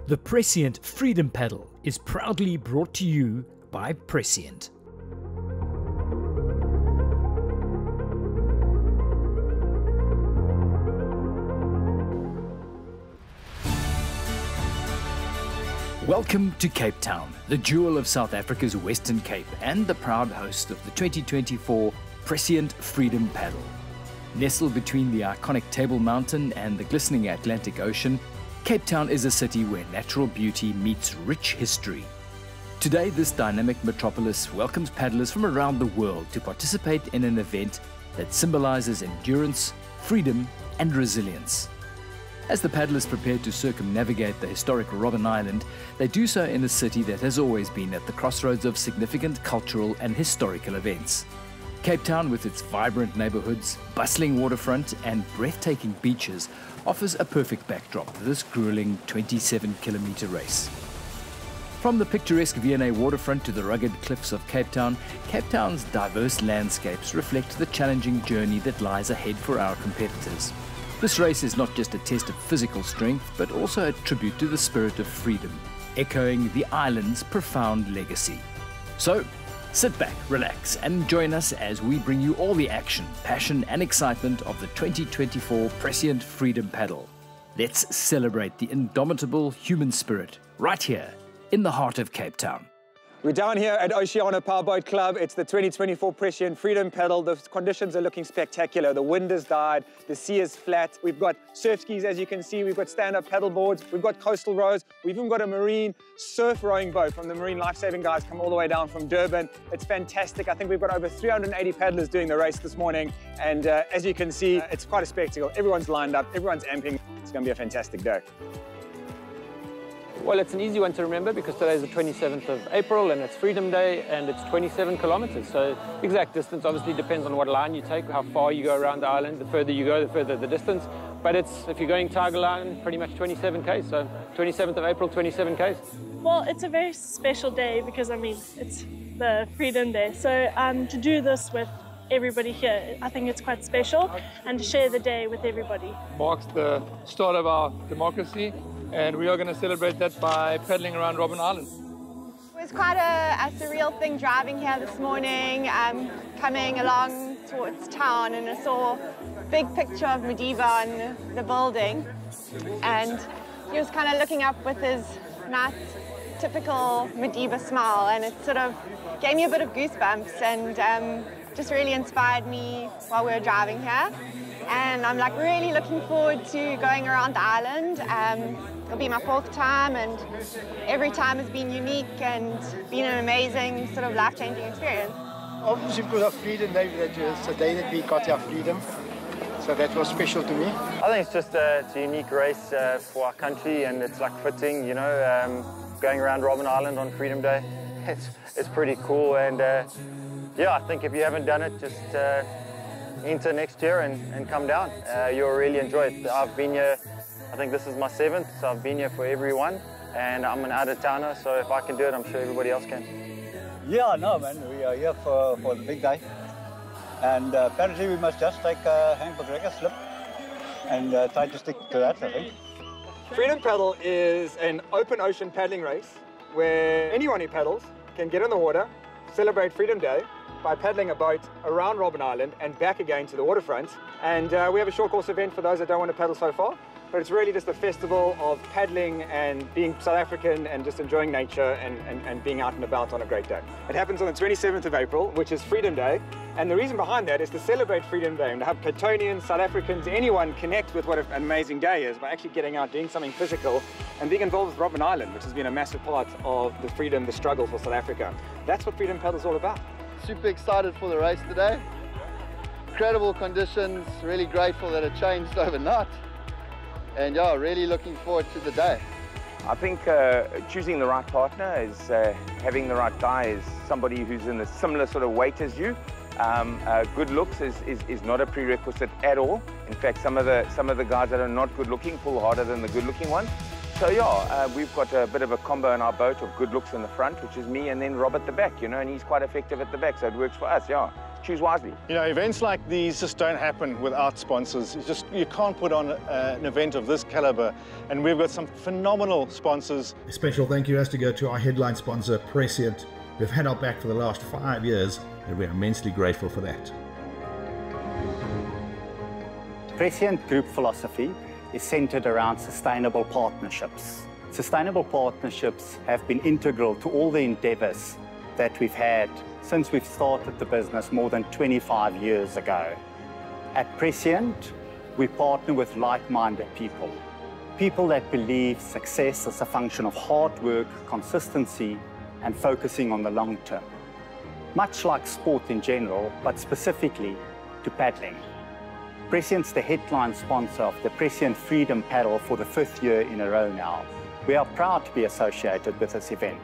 The Prescient Freedom Paddle is proudly brought to you by Prescient. Welcome to Cape Town, the jewel of South Africa's Western Cape and the proud host of the 2024 Prescient Freedom Paddle. Nestled between the iconic Table Mountain and the glistening Atlantic Ocean, Cape Town is a city where natural beauty meets rich history. Today, this dynamic metropolis welcomes paddlers from around the world to participate in an event that symbolizes endurance, freedom, and resilience. As the paddlers prepare to circumnavigate the historic Robben Island, they do so in a city that has always been at the crossroads of significant cultural and historical events. Cape Town, with its vibrant neighborhoods, bustling waterfront, and breathtaking beaches, offers a perfect backdrop for this grueling 27-kilometer race. From the picturesque V&A waterfront to the rugged cliffs of Cape Town's diverse landscapes reflect the challenging journey that lies ahead for our competitors. This race is not just a test of physical strength, but also a tribute to the spirit of freedom, echoing the island's profound legacy. So, sit back, relax, and join us as we bring you all the action, passion, and excitement of the 2024 Prescient Freedom Paddle. Let's celebrate the indomitable human spirit right here in the heart of Cape Town. We're down here at Oceana Powerboat Club. It's the 2024 Prescient Freedom Paddle. The conditions are looking spectacular. The wind has died, the sea is flat. We've got surf skis, as you can see. We've got stand-up paddle boards. We've got coastal rows. We've even got a marine surf rowing boat from the marine life-saving guys come all the way down from Durban. It's fantastic. I think we've got over 380 paddlers doing the race this morning. And as you can see, it's quite a spectacle. Everyone's lined up, everyone's amping. It's going to be a fantastic day. Well, it's an easy one to remember because today is the 27th of April and it's Freedom Day and it's 27 kilometers. So exact distance obviously depends on what line you take, how far you go around the island. The further you go, the further the distance. But it's, if you're going Tiger Line, pretty much 27 Ks. So 27th of April, 27 Ks. Well, it's a very special day because, I mean, it's the Freedom Day. So to do this with everybody here, I think it's quite special, and to share the day with everybody. Marks the start of our democracy. And we are going to celebrate that by paddling around Robben Island. It was quite a surreal thing driving here this morning, coming along towards town, and I saw a big picture of Madiba on the building, and he was kind of looking up with his nice typical Madiba smile, and it sort of gave me a bit of goosebumps and just really inspired me while we were driving here. And I'm like really looking forward to going around the island. It'll be my 4th time, and every time has been unique and been an amazing sort of life-changing experience. Obviously because of Freedom Day, it's a day that we got our freedom, so that was special to me. I think it's just it's a unique race for our country, and it's like fitting, you know, going around Robben Island on Freedom Day. It's pretty cool, and yeah, I think if you haven't done it, just enter next year and come down. You'll really enjoy it. I've been here, I think this is my 7th, so I've been here for everyone, and I'm an out-of-towner, so if I can do it, I'm sure everybody else can. Yeah, no, man, we are here for the big day, and apparently we must just take a handbook record slip and try to stick to that, I think. Freedom Paddle is an open ocean paddling race where anyone who paddles can get in the water, celebrate Freedom Day by paddling a boat around Robben Island and back again to the waterfront. And we have a short course event for those that don't want to paddle so far. But it's really just a festival of paddling and being South African and just enjoying nature and being out and about on a great day. It happens on the 27th of April, which is Freedom Day. And the reason behind that is to celebrate Freedom Day and to have Cape Townians, South Africans, anyone connect with what an amazing day is by actually getting out, doing something physical, and being involved with Robben Island, which has been a massive part of the freedom, the struggle for South Africa. That's what Freedom Paddle is all about. Super excited for the race today. Incredible conditions, really grateful that it changed overnight. And yeah, really looking forward to the day. I think choosing the right partner is having the right guy, is somebody who's in a similar sort of weight as you. Good looks is not a prerequisite at all. In fact, some of the guys that are not good looking pull harder than the good looking ones. So yeah, we've got a bit of a combo in our boat of good looks in the front, which is me, and then Rob at the back, you know, and he's quite effective at the back, so it works for us, yeah. choose wisely. You know, events like these just don't happen without sponsors. It's just, you can't put on an event of this caliber, and we've got some phenomenal sponsors. A special thank you has to go to our headline sponsor, Prescient. We've had our back for the last 5 years, and we're immensely grateful for that. Prescient Group philosophy is centered around sustainable partnerships. Sustainable partnerships have been integral to all the endeavors that we've had since we've started the business more than 25 years ago. At Prescient, we partner with like-minded people. People that believe success is a function of hard work, consistency, and focusing on the long term. Much like sport in general, but specifically to paddling. Prescient's the headline sponsor of the Prescient Freedom Paddle for the 5th year in a row now. We are proud to be associated with this event.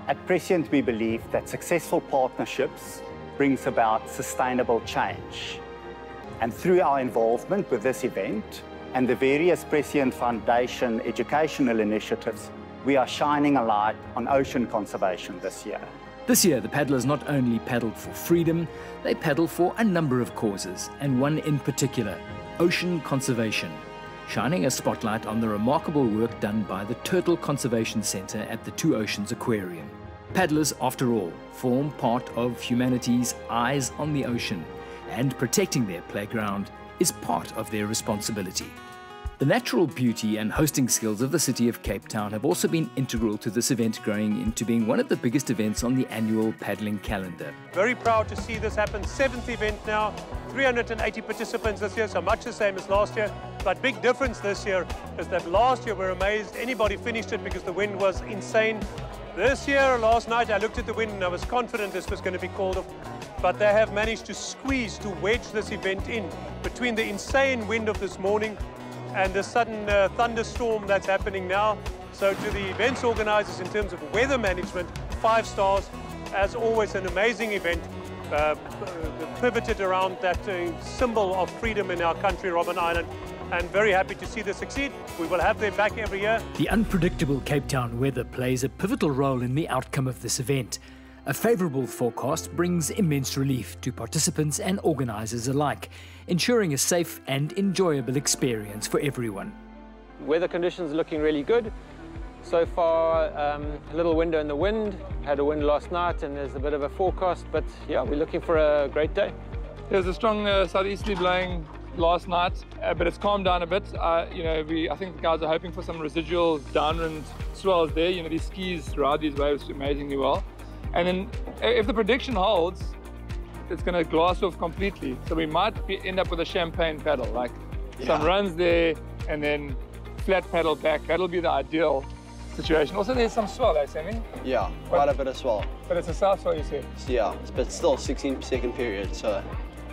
At Prescient, we believe that successful partnerships brings about sustainable change. And through our involvement with this event and the various Prescient Foundation educational initiatives, we are shining a light on ocean conservation this year. This year, the paddlers not only paddled for freedom, they paddled for a number of causes, and one in particular, ocean conservation, shining a spotlight on the remarkable work done by the Turtle Conservation Centre at the Two Oceans Aquarium. Paddlers, after all, form part of humanity's eyes on the ocean, and protecting their playground is part of their responsibility. The natural beauty and hosting skills of the city of Cape Town have also been integral to this event growing into being one of the biggest events on the annual paddling calendar. Very proud to see this happen. 7th event now, 380 participants this year, so much the same as last year. But big difference this year is that last year we're amazed anybody finished it because the wind was insane. This year, last night, I looked at the wind and I was confident this was going to be called off. But they have managed to squeeze, to wedge this event in between the insane wind of this morning and the sudden thunderstorm that's happening now. So to the events organizers in terms of weather management, 5 stars. As always, an amazing event, pivoted around that symbol of freedom in our country, Robben Island. And very happy to see this succeed. We will have them back every year. The unpredictable Cape Town weather plays a pivotal role in the outcome of this event. A favourable forecast brings immense relief to participants and organisers alike, ensuring a safe and enjoyable experience for everyone. Weather conditions are looking really good. So far, a little window in the wind. Had a wind last night and there's a bit of a forecast, but yeah, we're looking for a great day. There's a strong southeasterly blowing last night, but it's calmed down a bit. I think the guys are hoping for some residual downwind swells there. You know, these skis ride these waves amazingly well. And then if the prediction holds, it's going to glass off completely. So we might end up with a champagne paddle, like some runs there and then flat paddle back. That'll be the ideal situation. Also, there's some swell, eh, Sammy? Yeah, quite a bit of swell. But it's a south swell, you said? Yeah, but still 16-second period, so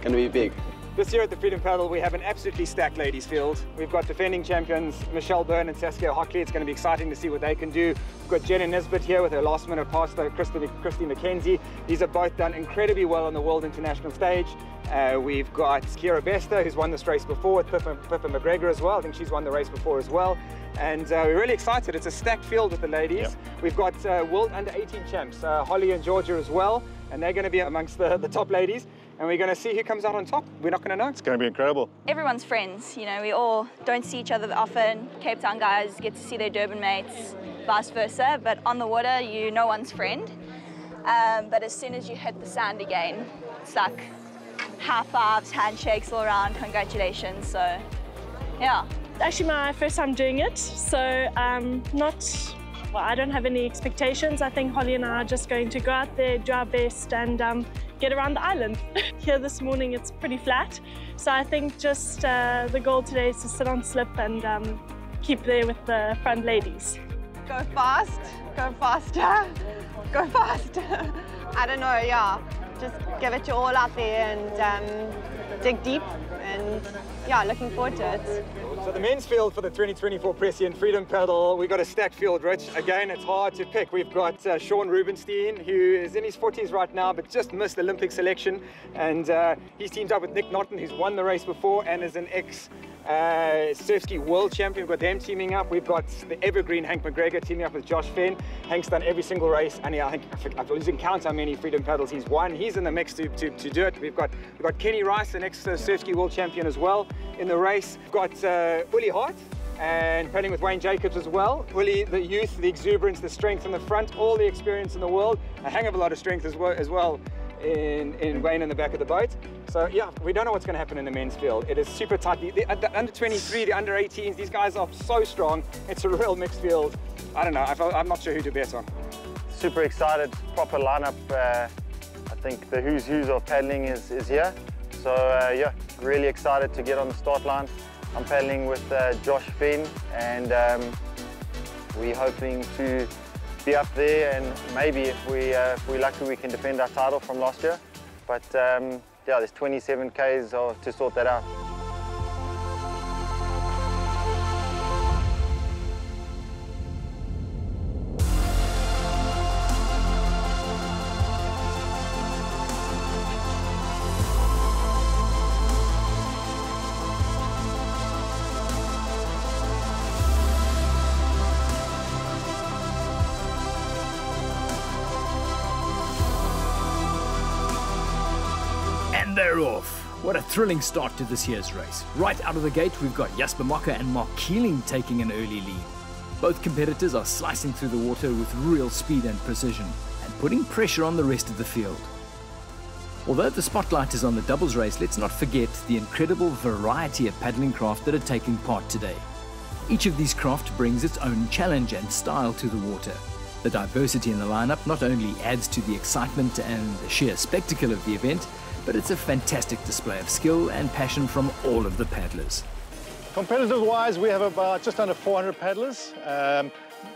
going to be big. This year at the Freedom Paddle, we have an absolutely stacked ladies field. We've got defending champions Michelle Byrne and Saskia Hockley. It's going to be exciting to see what they can do. We've got Jenna Nisbet here with her last minute pass to Christy McKenzie. These have both done incredibly well on the World International stage. We've got Kiera Bester, who's won this race before, with Pippa McGregor as well. I think she's won the race before as well. And we're really excited. It's a stacked field with the ladies. Yep. We've got World Under-18 champs, Holly and Georgia as well. And they're going to be amongst the top ladies. And we're going to see who comes out on top. We're not going to know. It's going to be incredible. Everyone's friends, you know, we all don't see each other often. Cape Town guys get to see their Durban mates, vice versa. But on the water, you're no one's friend. But as soon as you hit the sand again, it's like high fives, handshakes all around, congratulations. So, yeah. It's actually my first time doing it, so I don't have any expectations. I think Holly and I are just going to go out there, do our best and get around the island. Here this morning it's pretty flat, so I think just the goal today is to sit on slip and keep there with the front ladies. Go fast, go faster, go fast. I don't know, yeah. Just give it your all out there and dig deep and yeah, looking forward to it. So the men's field for the 2024 Prescient Freedom Paddle, we've got a stacked field, Rich. Again, it's hard to pick. We've got Sean Rubenstein, who is in his 40s right now, but just missed Olympic selection. And he's teamed up with Nick Naughton, who's won the race before and is an surf ski world champion. We've got them teaming up. We've got the evergreen Hank McGregor teaming up with Josh Fenn. Hank's done every single race, and I think I've losing count how many freedom paddles he's won. He's in the mix to do it. We've got Kenny Rice, the next surf ski world champion as well in the race. We've got Uli Hart and paddling with Wayne Jacobs as well. Uli, the youth, the exuberance, the strength in the front, all the experience in the world, a hang of a lot of strength as well in Wayne in the back of the boat. So yeah, we don't know what's going to happen in the men's field. It is super tight. The under 23, the under 18s, these guys are so strong. It's a real mixed field. I don't know, I'm not sure who to bet on. Super excited, proper lineup. I think the who's of paddling is here. So yeah, really excited to get on the start line. I'm paddling with Josh Fenn, and we're hoping to be up there, and maybe if we're lucky, we can defend our title from last year. But yeah, there's 27 Ks to sort that out. They're off. What a thrilling start to this year's race. Right out of the gate, we've got Jasper Mocker and Mark Keeling taking an early lead. Both competitors are slicing through the water with real speed and precision and putting pressure on the rest of the field. Although the spotlight is on the doubles race, let's not forget the incredible variety of paddling craft that are taking part today. Each of these craft brings its own challenge and style to the water. The diversity in the lineup not only adds to the excitement and the sheer spectacle of the event, but it's a fantastic display of skill and passion from all of the paddlers. Competitive-wise, we have about just under 400 paddlers, and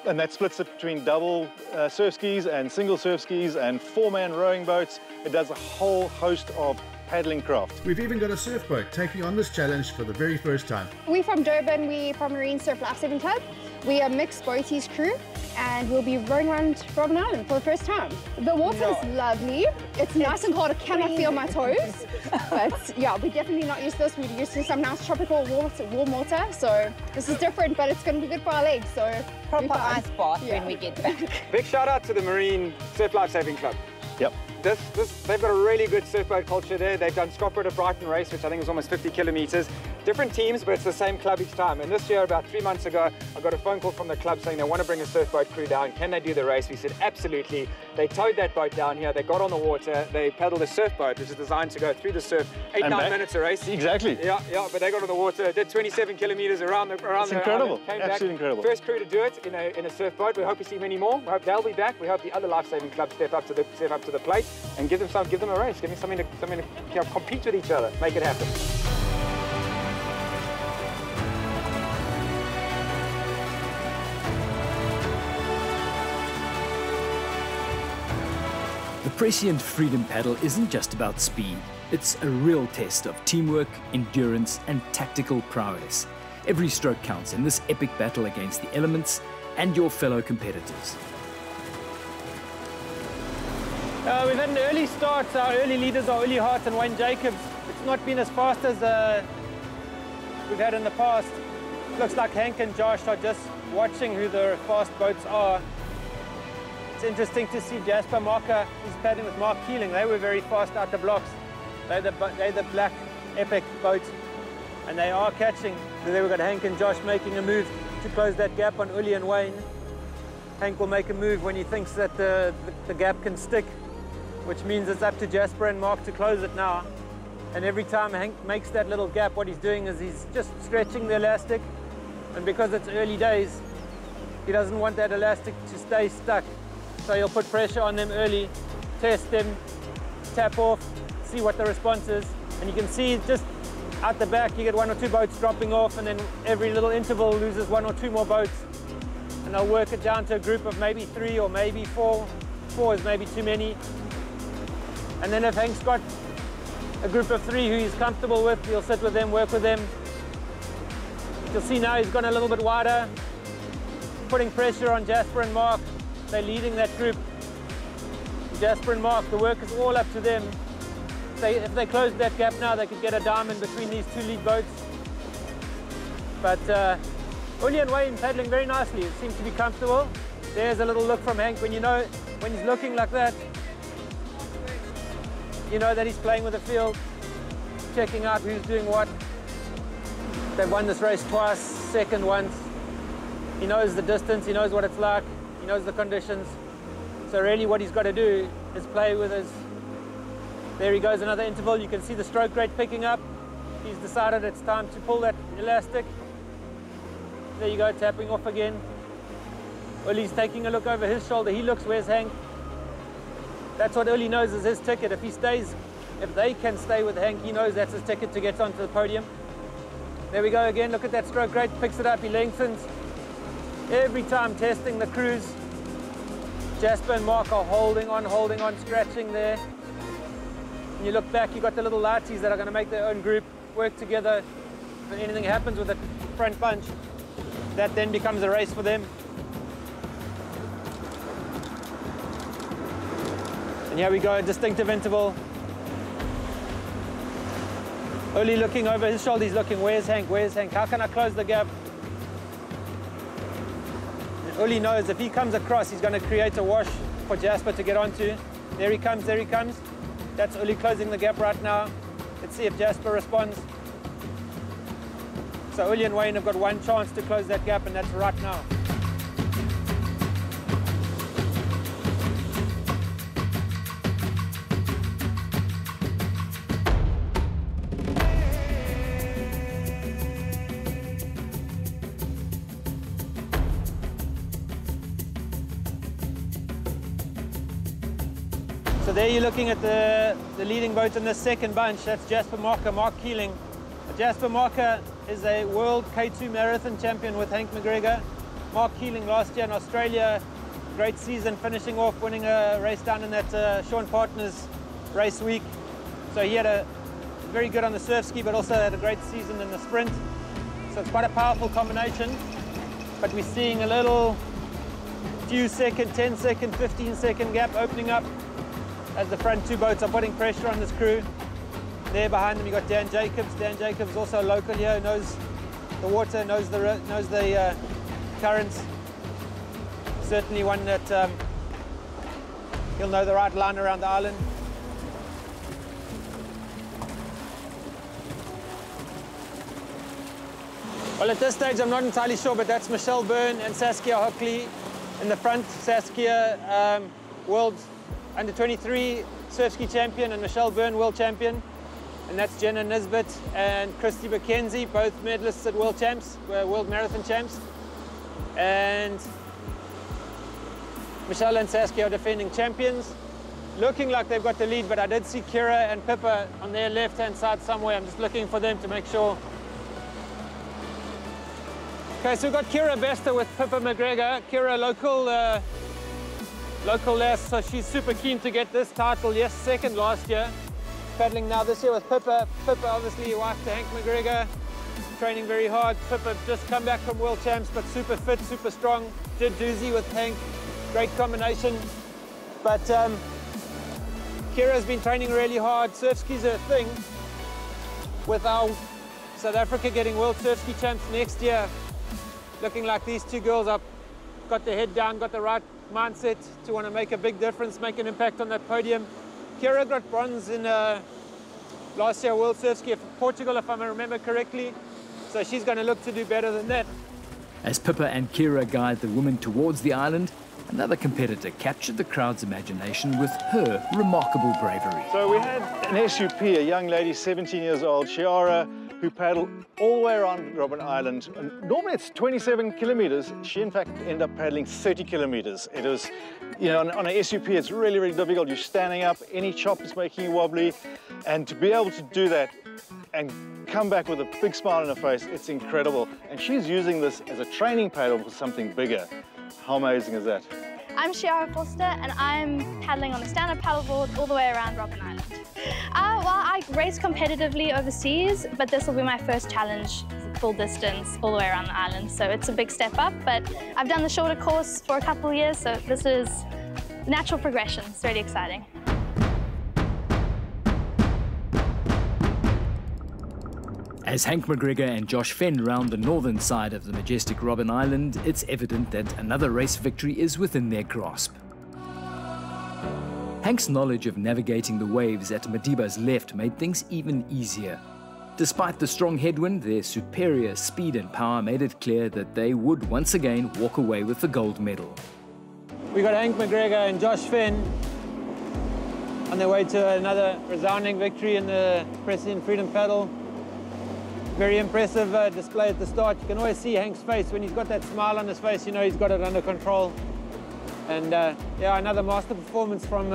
that splits it between double surf skis and single surf skis and four-man rowing boats. It does a whole host of paddling craft. We've even got a surf boat taking on this challenge for the very first time. We're from Durban, we're from Marine Surf Lifesaving Club. We are mixed boaties crew, and we'll be rowing around Robben Island for the first time. The water is lovely. It's nice and cold. I cannot feel my toes. But yeah, we're definitely not used to this. We're used to some nice tropical warm water. So this is different, but it's going to be good for our legs. So proper ice bath when we get back. Big shout out to the Marine Surf Lifesaving Club. Yep. They've got a really good surf boat culture there. They've done Scotland to Brighton race, which I think is almost 50 kilometers. Different teams, but it's the same club each time. And this year, about 3 months ago, I got a phone call from the club saying they want to bring a surf boat crew down. Can they do the race? We said, absolutely. They towed that boat down here. They got on the water. They paddled a surf boat, which is designed to go through the surf. 8-9 minutes a race. Exactly. Yeah, but they got on the water, did 27 kilometers around the incredible. Came Absolutely back. incredible. First crew to do it in a surf boat. We hope we see many more. We hope they'll be back. We hope the other lifesaving clubs step up to the plate and give them a race. Give them something to compete with each other. Make it happen. The Prescient Freedom Paddle isn't just about speed. It's a real test of teamwork, endurance, and tactical prowess. Every stroke counts in this epic battle against the elements and your fellow competitors. We've had an early start. Our early leaders are Uli Hart and Wayne Jacobs. It's not been as fast as we've had in the past. Looks like Hank and Josh are just watching who the fast boats are. It's interesting to see Jasper Mocker, he's paddling with Mark Keeling. They were very fast out the blocks. They're the black epic boat, and they are catching. Then we've got Hank and Josh making a move to close that gap on Uli and Wayne. Hank will make a move when he thinks that the gap can stick, which means it's up to Jasper and Mark to close it now. And every time Hank makes that little gap, what he's doing is he's just stretching the elastic. And because it's early days, he doesn't want that elastic to stay stuck. So he'll put pressure on them early, test them, tap off, see what the response is. And you can see just out the back, you get 1 or 2 boats dropping off, and then every little interval loses 1 or 2 more boats. And they'll work it down to a group of maybe 3 or maybe 4. 4 is maybe too many. And then if Hank's got a group of 3 who he's comfortable with, he'll sit with them, work with them. You'll see now he's gone a little bit wider, putting pressure on Jasper and Mark. They're leading that group. Jasper and Mark, the work is all up to them. If they close that gap now, they could get a diamond between these 2 lead boats. But Uli and Wayne paddling very nicely. It seems to be comfortable. There's a little look from Hank. When he's looking like that, you know that he's playing with the field, checking out who's doing what. They've won this race twice, second once. He knows the distance, he knows what it's like, he knows the conditions. So really what he's got to do is play with his... There he goes, another interval. You can see the stroke rate picking up. He's decided it's time to pull that elastic. There you go, tapping off again. Uli's taking a look over his shoulder. He looks, where's Hank? That's what Uli knows is his ticket. If they can stay with Hank, he knows that's his ticket to get onto the podium. There we go again, look at that stroke rate, picks it up, he lengthens. Every time testing the cruise. Jasper and Mark are holding on, scratching there. When you look back, you've got the little lighties that are going to make their own group, work together. If anything happens with the front bunch, that then becomes a race for them. And here we go, a distinctive interval. Uli looking over his shoulder, he's looking, where's Hank, where's Hank? How can I close the gap? And Uli knows if he comes across, he's going to create a wash for Jasper to get onto. There he comes, there he comes. That's Uli closing the gap right now. Let's see if Jasper responds. So Uli and Wayne have got one chance to close that gap, and that's right now. So there you're looking at the leading boat in the second bunch. That's Jasper Marker, Mark Keeling. Jasper Marker is a world K2 marathon champion with Hank McGregor. Mark Keeling last year in Australia, great season, finishing off, winning a race down in that Sean Partners race week. So he had a very good on the surf ski, but also had a great season in the sprint. So it's quite a powerful combination. But we're seeing a little few second, 10 second, 15 second gap opening up as the front two boats are putting pressure on this crew. There behind them you've got Dan Jacobs. Dan Jacobs also local here, knows the water, knows the currents. Certainly one that he'll know the right line around the island. Well, at this stage I'm not entirely sure, but that's Michelle Byrne and Saskia Hockley in the front. Saskia, world under-23 surf ski champion, and Michelle Byrne, world champion. And that's Jenna Nisbet and Christy McKenzie, both medalists at world champs, world marathon champs. And Michelle and Saskia are defending champions. Looking like they've got the lead, but I did see Kira and Pippa on their left-hand side somewhere. I'm just looking for them to make sure. Okay, so we've got Kira Bester with Pippa McGregor. Kira, local lass, so she's super keen to get this title. Yes, second last year. Paddling now this year with Pippa. Pippa, obviously, wife to Hank McGregor, training very hard. Pippa just come back from world champs, but super fit, super strong. Did doozy with Hank, great combination. But Kira's been training really hard. Surf ski's her thing. With our South Africa getting world surf ski champs next year, looking like these two girls have got their head down, got the right mindset to want to make a big difference, make an impact on that podium. Kira got bronze in last year World Surf Ski for Portugal, if I remember correctly. So she's going to look to do better than that. As Pippa and Kira guide the women towards the island, another competitor captured the crowd's imagination with her remarkable bravery. So we had an SUP, a young lady, 17 years old, Chiara, who paddled all the way around Robben Island. And normally it's 27 kilometers. She, in fact, ended up paddling 30 kilometers. It was, you know, on a SUP, it's really, really difficult. You're standing up, any chop is making you wobbly. And to be able to do that and come back with a big smile on her face, it's incredible. And she's using this as a training paddle for something bigger. How amazing is that? I'm Chiara Foster and I'm paddling on the stand-up paddleboard all the way around Robben Island. Well, I race competitively overseas, but this will be my first challenge, full distance, all the way around the island. So it's a big step up, but I've done the shorter course for a couple of years, so this is natural progression. It's really exciting. As Hank McGregor and Josh Fenn round the northern side of the majestic Robben Island, it's evident that another race victory is within their grasp. Hank's knowledge of navigating the waves at Madiba's left made things even easier. Despite the strong headwind, their superior speed and power made it clear that they would once again walk away with the gold medal. We got Hank McGregor and Josh Fenn on their way to another resounding victory in the Prescient Freedom Paddle. Very impressive display at the start. You can always see Hank's face. When he's got that smile on his face, you know he's got it under control. And yeah, another master performance from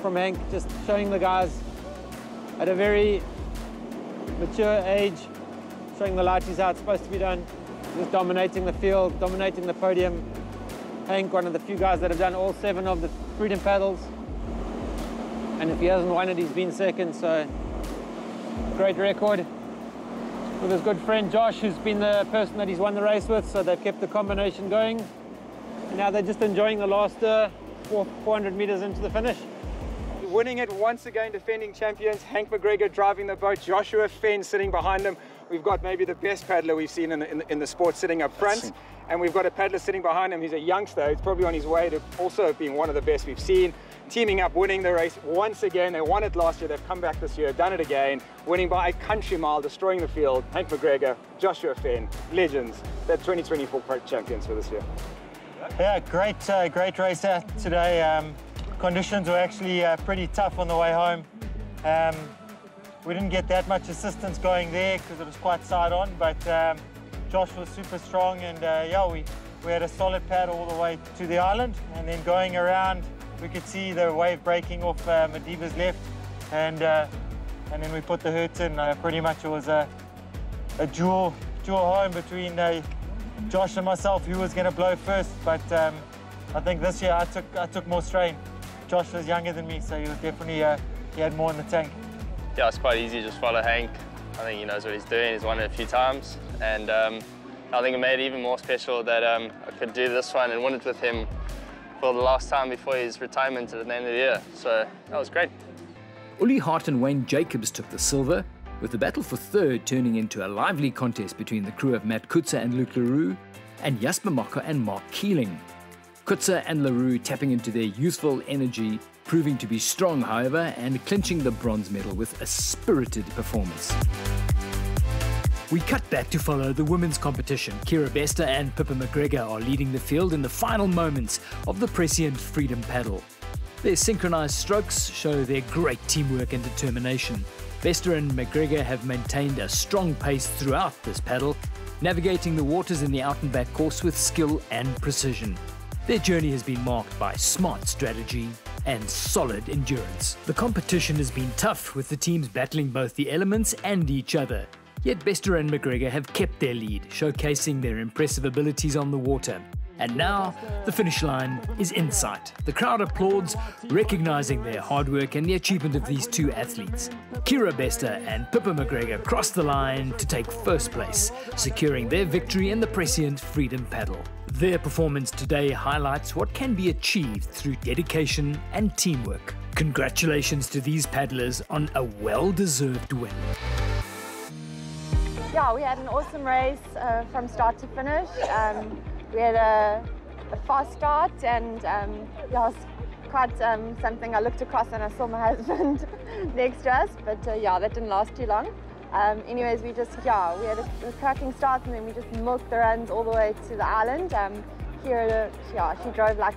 Hank, just showing the guys at a very mature age, showing the lighties how it's supposed to be done, just dominating the field, dominating the podium. Hank, one of the few guys that have done all 7 of the Freedom Paddles. And if he hasn't won it, he's been second, so great record. With his good friend Josh, who's been the person that he's won the race with, so they've kept the combination going. And now they're just enjoying the last 400 meters into the finish. Winning it once again, defending champions, Hank McGregor driving the boat, Joshua Fenn sitting behind him. We've got maybe the best paddler we've seen in the sport sitting up front. And we've got a paddler sitting behind him. He's a youngster. He's probably on his way to also being one of the best we've seen. Teaming up, winning the race once again. They won it last year. They've come back this year, done it again, winning by a country mile, destroying the field. Hank McGregor, Joshua Fenn, legends. They're 2024 champions for this year. Yeah, great race today. Conditions were actually pretty tough on the way home. We didn't get that much assistance going there because it was quite side on, but Josh was super strong, and yeah, we had a solid paddle all the way to the island, and then going around we could see the wave breaking off Madiba's left, and then we put the hurts in. Pretty much it was a dual home between Josh and myself, who was going to blow first, but I think this year I took more strain. Josh was younger than me, so he was definitely he had more in the tank. Yeah, it's quite easy to just follow Hank. I think he knows what he's doing. He's won it a few times, and I think it made it even more special that I could do this one and win it with him for the last time before his retirement at the end of the year. So that was great. Uli Hart and Wayne Jacobs took the silver, with the battle for third turning into a lively contest between the crew of Matt Kutzer and Luke Leroux and Jasper Mocker and Mark Keeling. Kutzer and Leroux tapping into their youthful energy, proving to be strong, however, and clinching the bronze medal with a spirited performance. We cut back to follow the women's competition. Kira Bester and Pippa McGregor are leading the field in the final moments of the Prescient Freedom Paddle. Their synchronized strokes show their great teamwork and determination. Bester and McGregor have maintained a strong pace throughout this paddle, navigating the waters in the out and back course with skill and precision. Their journey has been marked by smart strategy and solid endurance. The competition has been tough, with the teams battling both the elements and each other. Yet Bester and McGregor have kept their lead, showcasing their impressive abilities on the water. And now, the finish line is in sight. The crowd applauds, recognizing their hard work and the achievement of these two athletes. Kira Bester and Pippa McGregor cross the line to take first place, securing their victory in the Prescient Freedom Paddle. Their performance today highlights what can be achieved through dedication and teamwork. Congratulations to these paddlers on a well-deserved win. Yeah, we had an awesome race from start to finish. We had a fast start, and yeah, it was quite something. I looked across and I saw my husband next to us, but yeah, that didn't last too long. Anyways, we had a cracking start, and then we just milked the runs all the way to the island. Here, yeah, she drove like,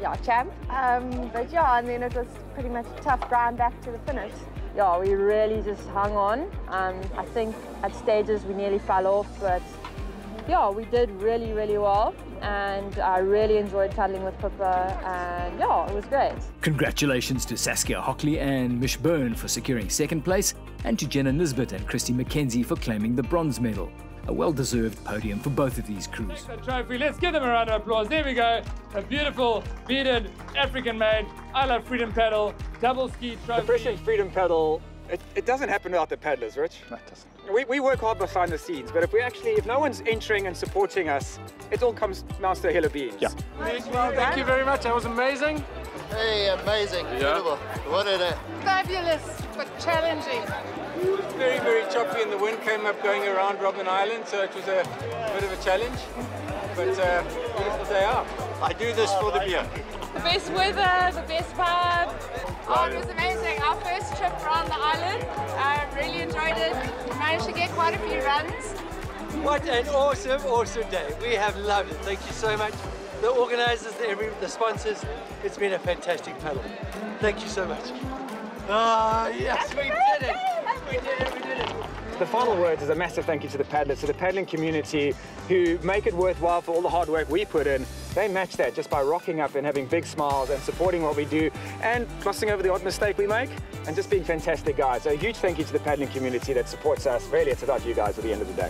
yeah, champ. But yeah, and then it was pretty much a tough grind back to the finish. Yeah, we really just hung on. I think at stages we nearly fell off, but yeah, we did really, really well, and I really enjoyed paddling with Pippa, and yeah, it was great. Congratulations to Saskia Hockley and Mish Byrne for securing second place, and to Jenna Nisbet and Christy McKenzie for claiming the bronze medal. A well-deserved podium for both of these crews. Trophy. Let's give them a round of applause. There we go. A beautiful, beaded, African-made, I Love Freedom Paddle, double ski trophy. The Prescient Freedom Paddle, it doesn't happen without the paddlers, Rich. No, it doesn't. We work hard behind the scenes, but if no one's entering and supporting us, it all amounts to a hill of beans. Yeah. Well, thank you very much. That was amazing. Hey, amazing, incredible. What a day. Fabulous, but challenging. Very, very choppy and the wind came up going around Robben Island, so it was a bit of a challenge, but beautiful day out. I do this for the beer. The best weather, the best vibe. Oh, it was amazing. Our first trip around the island. I really enjoyed it. Managed to get quite a few runs. What an awesome, awesome day. We have loved it. Thank you so much. The organisers, the sponsors, it's been a fantastic paddle. Thank you so much. Ah, yes, we did it. We did it, we did it. The final words is a massive thank you to the paddlers, to the paddling community who make it worthwhile for all the hard work we put in. They match that just by rocking up and having big smiles and supporting what we do and glossing over the odd mistake we make and just being fantastic guys. So a huge thank you to the paddling community that supports us. Really, it's about you guys at the end of the day.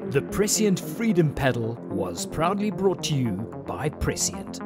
The Prescient Freedom Paddle was proudly brought to you by Prescient.